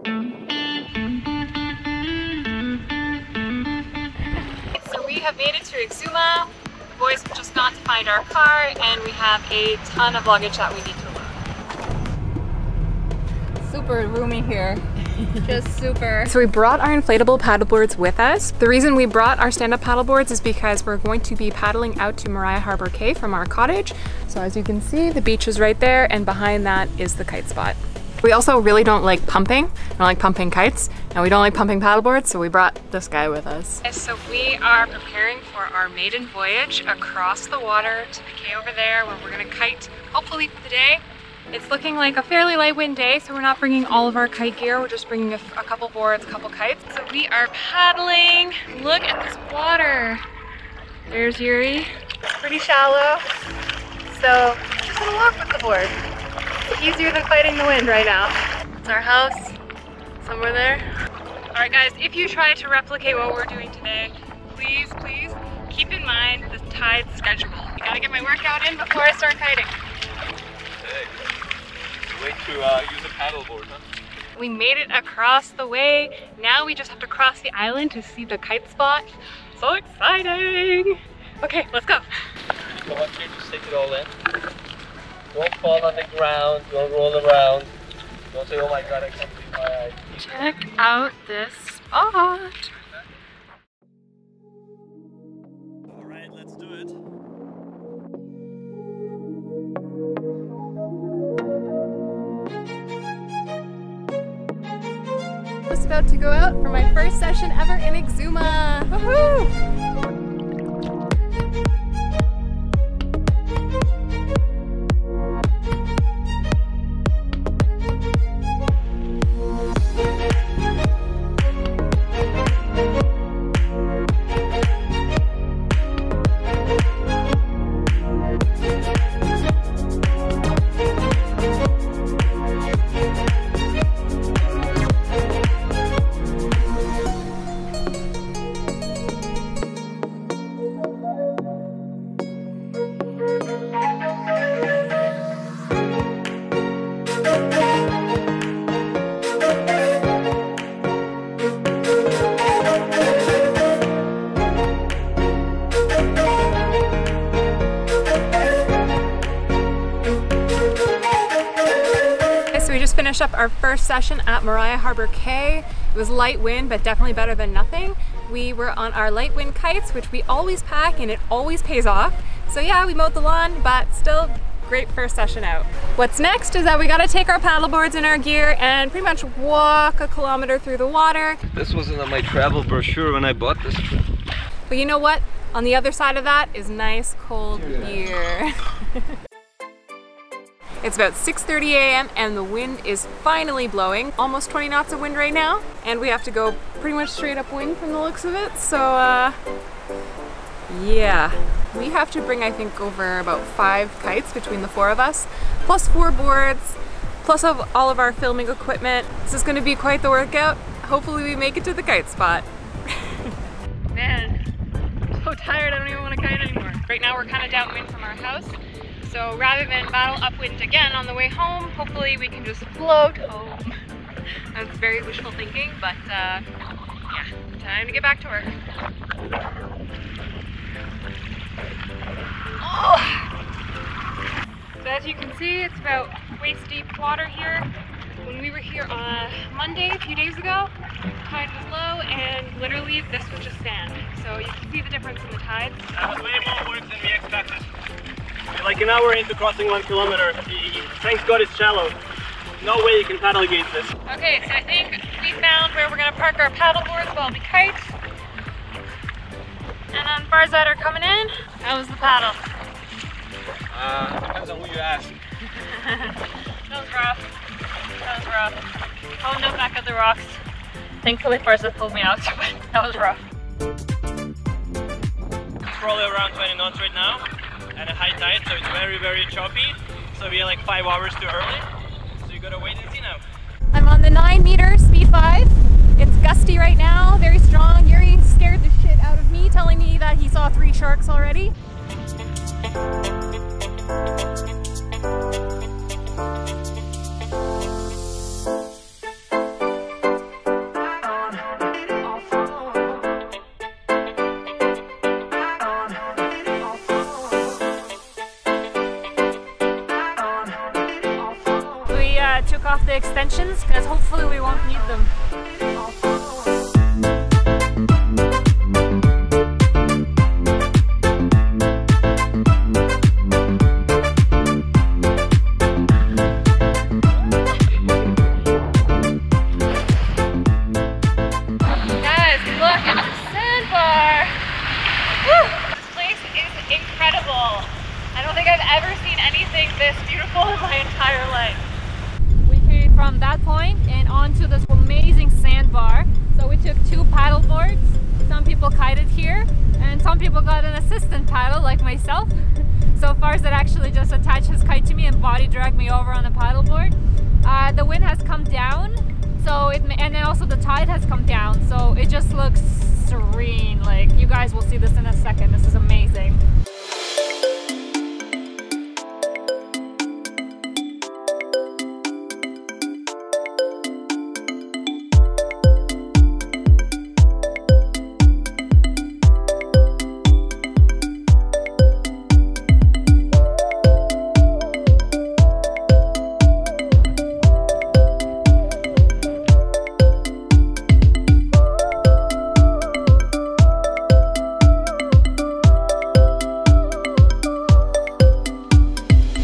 So we have made it to Exuma. The boys have just gone to find our car, and we have a ton of luggage that we need to load. Super roomy here. Just super. So we brought our inflatable paddleboards with us. The reason we brought our stand-up paddleboards is because we're going to be paddling out to Mariah Harbor Cay from our cottage. So as you can see, the beach is right there, and behind that is the kite spot. We also really don't like pumping. We don't like pumping kites, and we don't like pumping paddleboards, so we brought this guy with us. So we are preparing for our maiden voyage across the water to the cay over there, where we're gonna kite, hopefully for the day. It's looking like a fairly light wind day, so we're not bringing all of our kite gear. We're just bringing a couple boards, a couple kites. So we are paddling. Look at this water. There's Yuri. It's pretty shallow. So just gonna walk with the board. It's easier than fighting the wind right now. It's our house, somewhere there. All right guys, if you try to replicate what we're doing today, please keep in mind the tide schedule. I gotta get my workout in before I start kiting. Way to use a paddleboard, huh? We made it across the way. Now we just have to cross the island to see the kite spot. So exciting! Okay, let's go. Come on, kid, just take it all in. Don't fall on the ground, don't roll around. Don't say, oh my god, I can't see my eyes. Check out this spot. Alright, let's do it. Just about to go out for my first session ever in Exuma. Woohoo! Finish up our first session at Mariah Harbor Cay. It was light wind, but definitely better than nothing. We were on our light wind kites, which we always pack and it always pays off. So yeah, we mowed the lawn, but still great first session out. What's next is that we gotta take our paddleboards and our gear and pretty much walk a kilometer through the water. This wasn't on my travel brochure when I bought this. But you know what? On the other side of that is nice cold beer. It's about 6:30 a.m. and the wind is finally blowing. Almost 20 knots of wind right now. And we have to go pretty much straight upwind from the looks of it. So yeah, we have to bring, I think, over about 5 kites between the 4 of us, plus 4 boards, plus all of our filming equipment. This is gonna be quite the workout. Hopefully we make it to the kite spot. Man, I'm so tired, I don't even want to kite anymore. Right now we're kind of downwind from our house. So rather than battle upwind again on the way home, hopefully we can just float home. That's very wishful thinking, but yeah, time to get back to work. Oh. So as you can see, it's about waist deep water here. When we were here on Monday, a few days ago, the tide was low and literally this was just sand. So you can see the difference in the tides. That was way more work than we expected. Like an hour into crossing 1 kilometer, thanks God it's shallow. No way you can paddle against this. Okay, so I think we found where we're gonna park our paddleboards while we kite. And on Farzad are coming in. How was the paddle? Depends on who you ask. That was rough. That was rough. Honed up back at the rocks. Thankfully Farzad pulled me out, but that was rough. It's probably around 20 knots right now. At a high tide, so it's very, very choppy. So we are like 5 hours too early. So you gotta wait and see now. I'm on the 9-meter speed 5. It's gusty right now, very strong. Yuri scared the shit out of me, telling me that he saw 3 sharks already. take off the extensions because hopefully we won't need them. I don't think I've ever seen anything this beautiful in my entire life. We came from that point and onto this amazing sandbar. So we took 2 paddle boards. Some people kited here and some people got an assistant paddle like myself. So Farzad actually just attached his kite to me and body dragged me over on the paddleboard. The wind has come down, so and then also the tide has come down, so it just looks serene. Like, you guys will see this in a second. This is amazing.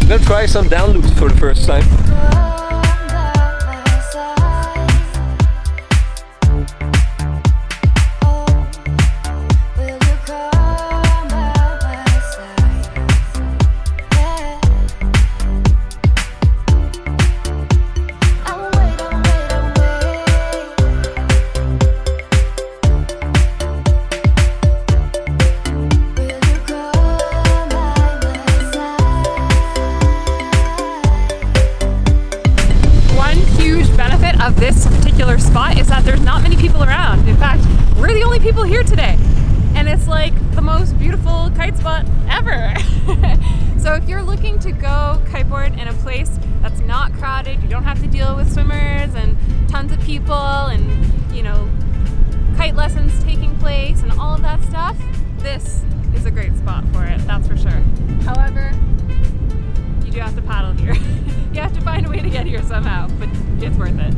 I'm gonna try some down loops for the first time. Of this particular spot is that there's not many people around. In fact, we're the only people here today, and it's like the most beautiful kite spot ever. So if you're looking to go kiteboard in a place that's not crowded, you don't have to deal with swimmers and tons of people and, you know, kite lessons taking place and all of that stuff, this is a great spot for it, that's for sure. However, you do have to paddle here. You have to find a way to get here somehow, but it's worth it.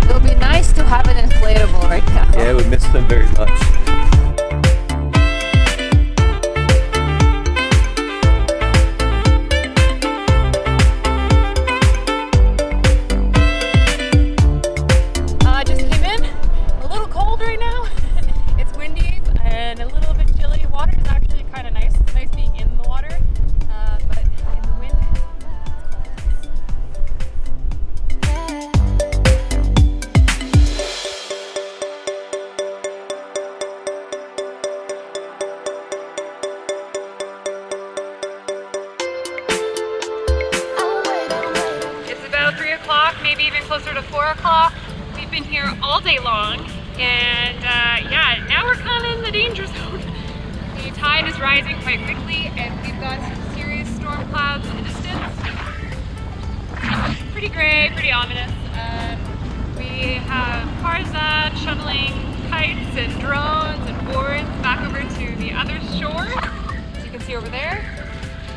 It would be nice to have an inflatable right now. Yeah, we miss them very much. Maybe even closer to 4 o'clock. We've been here all day long, and yeah, now we're kind of in the danger zone. The tide is rising quite quickly, and we've got some serious storm clouds in the distance. Pretty gray, pretty ominous. We have Farzad shuttling kites and drones and boards back over to the other shore, as you can see over there.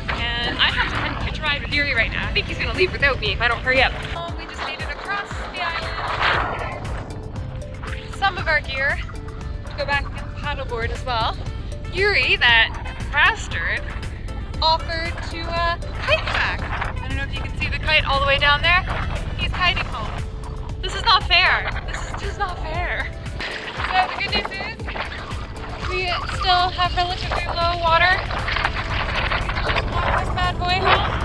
And I have to kind of catch a ride with Yuri right now. I think he's gonna leave without me if I don't hurry up. We just made it across the island. Some of our gear to go back and paddleboard as well. Yuri, that bastard, offered to kite back. I don't know if you can see the kite all the way down there. He's kiting home. This is not fair. This is just not fair. So the good news is we still have relatively low water. Just walk this bad boy home.